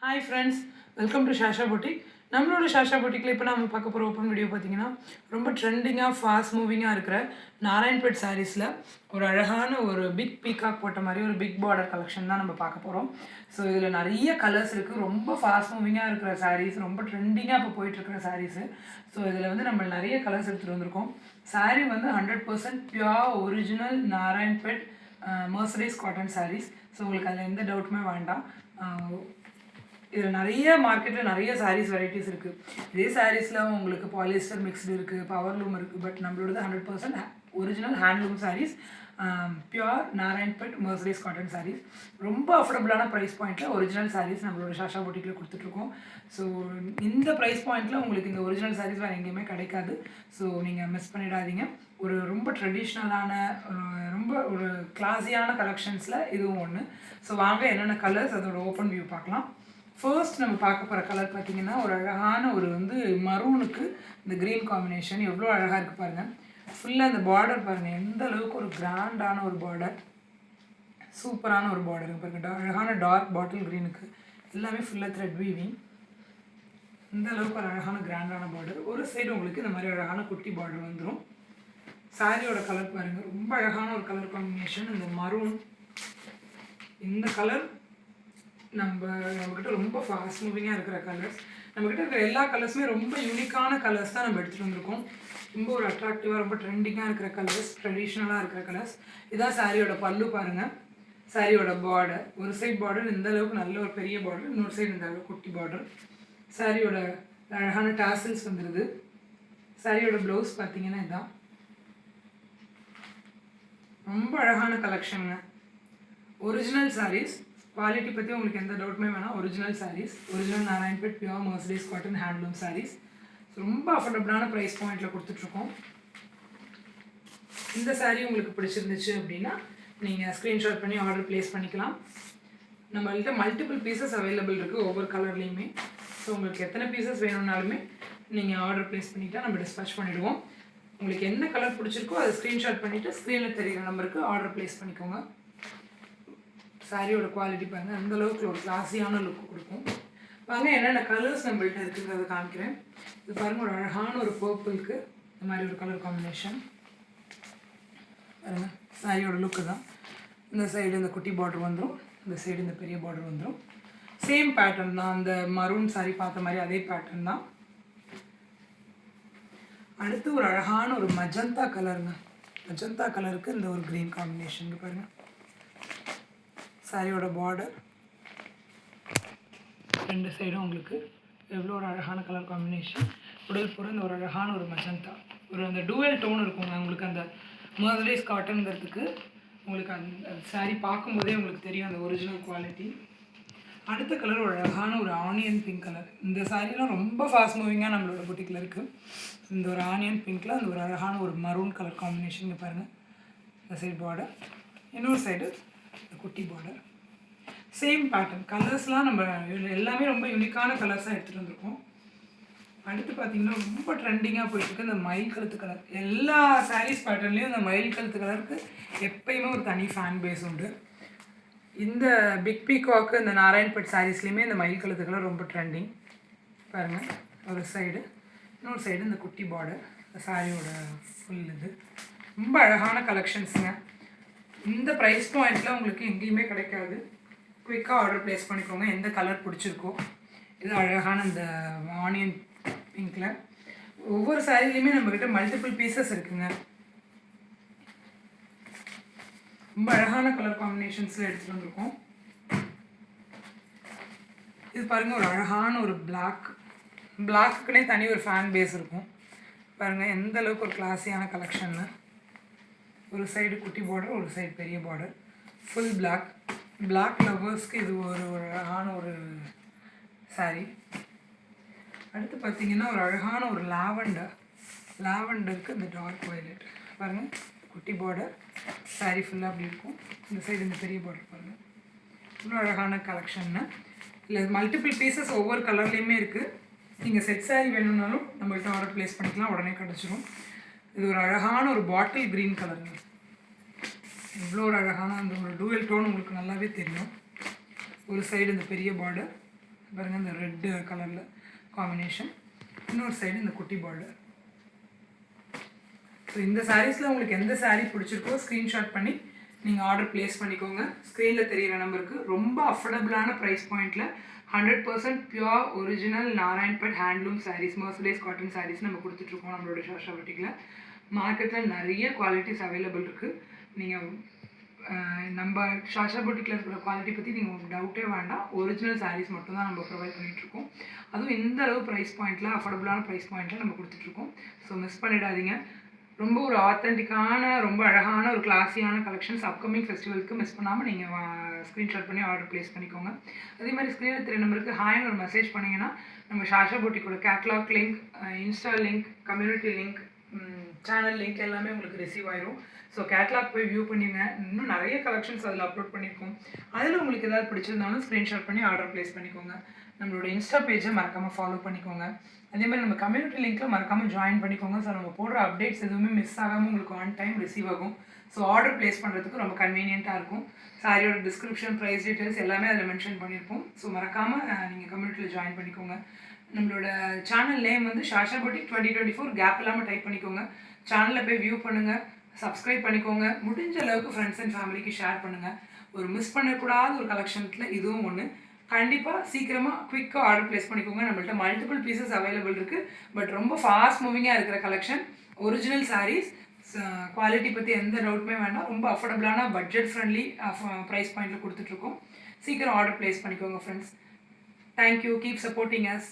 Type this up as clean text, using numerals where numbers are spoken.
Hi friends, welcome to Shasha boutique. நம்மளோட ஷாஷா பொட்டிக்கில் இப்போ நம்ம பார்க்க போகிற ஓப்பன் வீடியோ பார்த்தீங்கன்னா ரொம்ப ட்ரெண்டிங்காக ஃபாஸ்ட் மூவிங்காக இருக்கிற நாராயண்பேட் சாரீஸில் ஒரு அழகான ஒரு பிக் பீகாக் போட்ட மாதிரி ஒரு பிக் பார்டர் கலெக்ஷன் தான் நம்ம பார்க்க போகிறோம். ஸோ இதில் நிறைய கலர்ஸ் இருக்குது. ரொம்ப ஃபாஸ்ட் மூவிங்காக இருக்கிற சாரீஸ், ரொம்ப ட்ரெண்டிங்காக இப்போ போயிட்டுருக்கிற சாரீஸு. ஸோ இதில் வந்து நம்ம நிறைய கலர்ஸ் எடுத்துகிட்டு வந்திருக்கோம். சாரீ வந்து 100% pure original Narayanpet mercerise cotton saris. So உங்களுக்கு அதில் எந்த டவுட்டுமே வேண்டாம். இதில் நிறைய மார்க்கெட்டில் நிறைய சாரீஸ் வெரைட்டிஸ் இருக்குது. இதே சாரீஸில் உங்களுக்கு பாலிஸ்டர் மிக்ஸ்டு இருக்குது, பவர்லூம் இருக்குது. பட் நம்மளோடது 100% original handloom saris, pure Narayanpet mercerise cotton saris. ரொம்ப அஃபோர்டபுளான ப்ரைஸ் பாயிண்ட்டில் ஒரிஜினல் சாரீஸ் நம்மளோட ஷாஷா பொட்டிக்கில் கொடுத்துட்ருக்கோம். ஸோ இந்த ப்ரைஸ் பாயிண்ட்டில் உங்களுக்கு இந்த ஒரிஜினல் சாரீஸ் வேறு எங்கேயுமே கிடைக்காது. ஸோ நீங்கள் மிஸ் பண்ணிடாதீங்க. ஒரு ரொம்ப ட்ரெடிஷ்னலான ரொம்ப ஒரு கிளாஸியான கலெக்ஷன்ஸில் இதுவும் ஒன்று. ஸோ வாங்க என்னென்ன கலர்ஸ் அதோட ஓப்பன் வியூ பார்க்கலாம். ஃபர்ஸ்ட் நம்ம பார்க்க போகிற கலர் பார்த்திங்கன்னா ஒரு அழகான ஒரு வந்து மரூனுக்கு இந்த க்ரீன் காம்பினேஷன் எவ்வளோ அழகாக இருக்குது பாருங்கள். ஃபுல்லாக அந்த பார்டர் பாருங்கள், எந்த அளவுக்கு ஒரு கிராண்டான ஒரு பார்டர், சூப்பரான ஒரு பார்டர் பாருங்கள். அழகான டார்க் பாட்டில் க்ரீனுக்கு எல்லாமே ஃபுல்லாக த்ரெட் வீவிங். இந்த அளவுக்கு ஒரு அழகான கிராண்டான பார்டர். ஒரு சைடு உங்களுக்கு இந்த மாதிரி அழகான குட்டி பார்டர் வந்துடும். சாரியோட கலர் பாருங்கள், ரொம்ப அழகான ஒரு கலர் காம்பினேஷன். இந்த மரூன், இந்த கலர் நம்மக்கிட்ட ரொம்ப ஃபாஸ்ட் மூவிங்காக இருக்கிற கலர்ஸ். நம்மக்கிட்ட இருக்கிற எல்லா கலர்ஸுமே ரொம்ப யூனிக்கான கலர்ஸ் தான் நம்ம எடுத்துகிட்டு வந்திருக்கோம். ரொம்ப ஒரு அட்ராக்டிவாக ரொம்ப ட்ரெண்டிங்காக இருக்கிற கலர்ஸ், ட்ரெடிஷ்னலாக இருக்கிற கலர்ஸ். இதான் சாரியோட பல்லு பாருங்கள். சாரியோட பார்டர், ஒரு சைட் பார்டர் இந்த அளவுக்கு நல்ல ஒரு பெரிய பார்டர், இன்னொரு சைடு இந்த அளவுக்கு குட்டி பார்டர். சாரியோட அழகான டாசல்ஸ் வந்துடுது. சாரியோட ப்ளவுஸ் பார்த்தீங்கன்னா இதுதான். ரொம்ப அழகான கலெக்ஷனுங்க. ஒரிஜினல் சாரீஸ், குவாலிட்டி பற்றி உங்களுக்கு எந்த டவுட்டுமே வேணாம். Original saris, original Narayanpet pure mercerise cotton handloom saris. ரொம்ப அஃபோர்டபுளான ப்ரைஸ் பாயிண்டில் கொடுத்துட்ருக்கோம். இந்த சாரீ உங்களுக்கு பிடிச்சிருந்துச்சு அப்படின்னா நீங்கள் ஸ்க்ரீன்ஷாட் பண்ணி ஆர்டர் ப்ளேஸ் பண்ணிக்கலாம். நம்மள்கிட்ட மல்டிபிள் பீசஸ் அவைலபிள் இருக்குது ஒவ்வொரு கலர்லேயுமே. ஸோ உங்களுக்கு எத்தனை பீசஸ் வேணும்னாலுமே நீங்கள் ஆர்டர் ப்ளேஸ் பண்ணிவிட்டால் நம்ம டிஸ்பேச் பண்ணிவிடுவோம். உங்களுக்கு என்ன கலர் பிடிச்சிருக்கோ அதை ஸ்க்ரீன்ஷாட் பண்ணிவிட்டு ஸ்க்ரீனில் தெரிகிற நம்பருக்கு ஆர்டர் ப்ளேஸ் பண்ணிக்கோங்க. சாரியோட குவாலிட்டி பாருங்கள், அந்தளவுக்கு ஒரு கிளாஸியான லுக்கு கொடுக்கும். வாங்க என்னென்ன கலர்ஸ் நம்மள்கிட்ட இருக்குங்கிறத காமிக்கிறேன். இது பாருங்கள், ஒரு அழகான ஒரு பர்பிளுக்கு இந்த மாதிரி ஒரு கலர் காம்பினேஷன் பாருங்கள். சாரியோட லுக்கு தான். இந்த சைடு இந்த குட்டி பார்டர் வந்துடும், இந்த சைடு இந்த பெரிய பார்டர் வந்துடும். சேம் பேட்டர்ன் தான், அந்த மரூன் சாரி பார்த்த மாதிரி அதே பேட்டர்ன் தான். அடுத்து ஒரு அழகான ஒரு மஜந்தா கலருங்க. மஜந்தா கலருக்கு இந்த ஒரு க்ரீன் காம்பினேஷன் பாருங்கள். சாரியோட பார்டர் ரெண்டு சைடும் உங்களுக்கு எவ்வளோ ஒரு அழகான கலர் காம்பினேஷன். உடல் பூரா இந்த ஒரு அழகான ஒரு மஜந்தா, ஒரு அந்த டூவல் டோன் இருக்குங்க. உங்களுக்கு அந்த மர்சரைஸ் காட்டனுங்கிறதுக்கு உங்களுக்கு அந்த சாரீ பார்க்கும்போதே உங்களுக்கு தெரியும் அந்த ஒரிஜினல் குவாலிட்டி. அடுத்த கலர் ஒரு அழகான ஒரு ஆனியன் பிங்க் கலர். இந்த சாரீலாம் ரொம்ப ஃபாஸ்ட் மூவிங்காக நம்மளோட புட்டிக்கில் இருக்குது. இந்த ஒரு ஆனியன் பிங்க்கில் அந்த ஒரு அழகான ஒரு மரூன் கலர் காம்பினேஷன் இங்கே பாருங்கள். இந்த சைடு பார்டர், இன்னொரு சைடு குட்டி பார்டர். Same pattern. கலர்ஸ்லாம் நம்ம எல்லாமே ரொம்ப யூனிக்கான கலர்ஸாக எடுத்துகிட்டு வந்திருக்கோம். அடுத்து பார்த்திங்கன்னா ரொம்ப ட்ரெண்டிங்காக போயிட்டுருக்கு இந்த மயில் கழுத்து கலர். எல்லா சாரீஸ் பேட்டர்ன்லேயும் இந்த மயில் கழுத்து கலருக்கு எப்பயுமே ஒரு தனி ஃபேன் பேஸ் உண்டு. இந்த பிக் பீகாக்கு இந்த நாராயண்பேட் சாரீஸ்லேயுமே இந்த மயில் கழுத்து கலர் ரொம்ப ட்ரெண்டிங் பாருங்கள். ஒரு சைடு, இன்னொரு சைடு இந்த குட்டி பார்டர். இந்த சாரியோட ஃபுல் இது ரொம்ப அழகான கலெக்ஷன்ஸுங்க. இந்த ப்ரைஸ் பாயிண்ட்டில் உங்களுக்கு எங்கேயுமே கிடைக்காது. குயிக்காக ஆர்டர் ப்ளேஸ் பண்ணிக்கோங்க எந்த கலர் பிடிச்சிருக்கோ. இது அழகான இந்த ஆனியன் பிங்க்கில். ஒவ்வொரு சாரிலையுமே நம்மக்கிட்ட மல்டிபிள் பீசஸ் இருக்குங்க. ரொம்ப அழகான கலர் காம்பினேஷன்ஸில் எடுத்துகிட்டு வந்திருக்கோம். இது பாருங்கள், ஒரு அழகான ஒரு பிளாக்குன்னே தனி ஒரு ஃபேன் பேஸ் இருக்கும் பாருங்கள். எந்த அளவுக்கு ஒரு கிளாஸியான கலெக்ஷன்னு. ஒரு சைடு குட்டி பார்டர், ஒரு சைடு பெரிய பார்டர், ஃபுல் பிளாக் லவர்ஸ்க்கு இது ஒரு அழகான ஒரு சாரீ. அடுத்து பார்த்திங்கன்னா ஒரு அழகான ஒரு லாவெண்டருக்கு இந்த டார்க் வயலட் பாருங்கள். குட்டி பார்டர், சாரீ ஃபுல்லாக அப்படி இருக்கும். இந்த சைடு இந்த பெரிய பார்டர் பாருங்கள். இவ்வளோ அழகான கலெக்ஷன்னு. இல்லை மல்டிபிள் பீசஸ் ஒவ்வொரு கலர்லேயுமே இருக்குது. நீங்கள் செட் சாரீ வேணும்னாலும் நம்மள்கிட்ட ஆர்டர் ப்ளேஸ் பண்ணிக்கலாம், உடனே கிடச்சிரும். இது ஒரு அழகான ஒரு பாட்டில் க்ரீன் கலருங்க. இவ்வளோ ஒரு அழகான அந்த ஒரு டூவல் டோன் உங்களுக்கு நல்லாவே தெரியும். ஒரு சைடு இந்த பெரிய பார்டர், பாருங்கள் இந்த ரெட்டு கலரில் காம்பினேஷன், இன்னொரு சைடு இந்த குட்டி பார்டர். ஸோ இந்த சாரீஸில் உங்களுக்கு எந்த சாரீ பிடிச்சிருக்கோ ஸ்க்ரீன்ஷாட் பண்ணி நீங்கள் ஆர்டர் ப்ளேஸ் பண்ணிக்கோங்க. ஸ்க்ரீனில் தெரிகிற நம்பருக்கு ரொம்ப அஃபோர்டபுளான ப்ரைஸ் பாயிண்டில் 100% pure original Narayanpet handloom saris, mercerise cotton saris நம்ம கொடுத்துட்ருக்கோம் நம்மளோட சாஷா புட்டிக்கில். மார்க்கெட்டில் நிறைய குவாலிட்டிஸ் அவைலபிள் இருக்குது. நீங்கள் நம்ம சாஷா புட்டிக்கில் இருக்கிற குவாலிட்டி பற்றி நீங்கள் உங்களுக்கு டவுட்டே வேண்டாம். ஒரிஜினல் சாரீஸ் மட்டும்தான் நம்ம ப்ரொவைட் பண்ணிகிட்ருக்கோம். அதுவும் இந்த அளவு ப்ரைஸ் பாயிண்டில், அஃபோர்டபுளான ப்ரைஸ் பாயிண்டில் நம்ம கொடுத்துட்ருக்கோம். ஸோ மிஸ் பண்ணிடாதீங்க. ரொம்ப ஒரு ஆத்தென்டிக்கான, ரொம்ப அழகான ஒரு கிளாஸியான கலெக்ஷன்ஸ் அப்கமிங் ஃபெஸ்டிவலுக்கு மிஸ் பண்ணாமல் நீங்கள் ஸ்க்ரீன்ஷாட் பண்ணி ஆர்டர் ப்ளேஸ் பண்ணிக்கோங்க. அதே மாதிரி ஸ்க்ரீனில் தெரிய நம்பருக்கு ஹாய்னு ஒரு மெசேஜ் பண்ணிங்கன்னா நம்ம சாஷா புட்டிக்கோட catalogue link, insta link, community link, channel link எல்லாமே உங்களுக்கு ரிசீவ் ஆயிரும். ஸோ கேட்லாக் போய் வியூ பண்ணிங்க. இன்னும் நிறைய கலெக்ஷன்ஸ் அதில் அப்லோட் பண்ணியிருக்கோம். அதில் உங்களுக்கு ஏதாவது பிடிச்சிருந்தாலும் ஸ்க்ரீன்ஷாட் பண்ணி ஆர்டர் ப்ளேஸ் பண்ணிக்கோங்க. நம்மளோட இன்ஸ்டா பேஜை மறக்காமல் ஃபாலோ பண்ணிக்கோங்க. அதே மாதிரி நம்ம கம்யூனிட்டி லிங்க்கில் மறக்காமல் ஜாயின் பண்ணிக்கோங்க. ஸோ நம்ம போடுற அப்டேட்ஸ் எதுவுமே மிஸ் ஆகாமல் உங்களுக்கு ஆன் டைம் ரிசீவ் ஆகும். ஸோ ஆர்டர் ப்ளேஸ் பண்ணுறதுக்கு ரொம்ப கன்வீனியண்ட்டாக இருக்கும். சாரியோட டிஸ்கிரிப்ஷன், ப்ரைஸ் டீட்டெயில்ஸ் எல்லாமே அதில் மென்ஷன் பண்ணியிருப்போம். ஸோ மறக்காமல் நீங்கள் கம்யூனிட்டியில் ஜாயின் பண்ணிக்கோங்க. நம்மளோட சேனல் நேம் வந்து சாஷா புட்டிக் 2024 கேப் இல்லாமல் டைப் பண்ணிக்கோங்க. சேனலில் போய் வியூ பண்ணுங்கள், சப்ஸ்கிரைப் பண்ணிக்கோங்க. முடிஞ்ச அளவுக்கு ஃப்ரெண்ட்ஸ் அண்ட் ஃபேமிலிக்கு ஷேர் பண்ணுங்கள். ஒரு மிஸ் பண்ணக்கூடாத ஒரு கலெக்ஷன்ஸில் இதுவும் ஒன்று. கண்டிப்பாக சீக்கிரமாக குயிக்காக ஆர்டர் ப்ளேஸ் பண்ணிக்கோங்க. நம்மள்ட்ட மல்டிபிள் பீசஸ் அவைலபிள் இருக்குது. பட் ரொம்ப ஃபாஸ்ட் மூவிங்காக இருக்கிற கலெக்ஷன், ஒரிஜினல் சாரீஸ். குவாலிட்டி பற்றி எந்த டவுட்டுமே வேண்டாம். ரொம்ப அஃபோர்டபுளான, பட்ஜெட் ஃப்ரெண்ட்லி ப்ரைஸ் பாயிண்டில் கொடுத்துட்ருக்கோம். சீக்கிரம் ஆர்டர் ப்ளேஸ் பண்ணிக்கோங்க friends. Thank you. Keep supporting us.